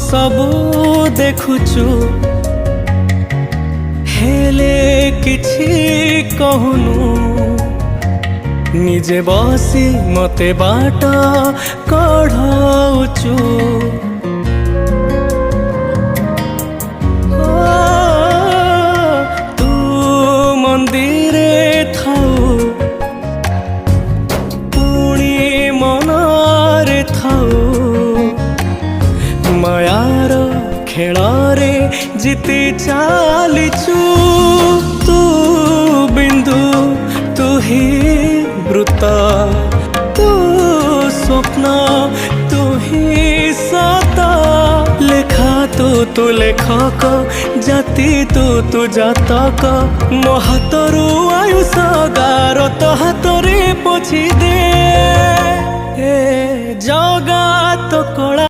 सबू देखुचु हेले किछि कहूनु निजे बसी मते बाट कढ़ाउचु तू मंदिरे थाउ पुणी मनारे थाउ मायार खेलारे जीती चालीचु तू बिंदु तू ही वृत्त तू स्वप्न तू ही सता लेखा तू लेखक जाति तू जातक मो हाथरू आयुष गार तो हाथरे पोछि दे जगा तो कला।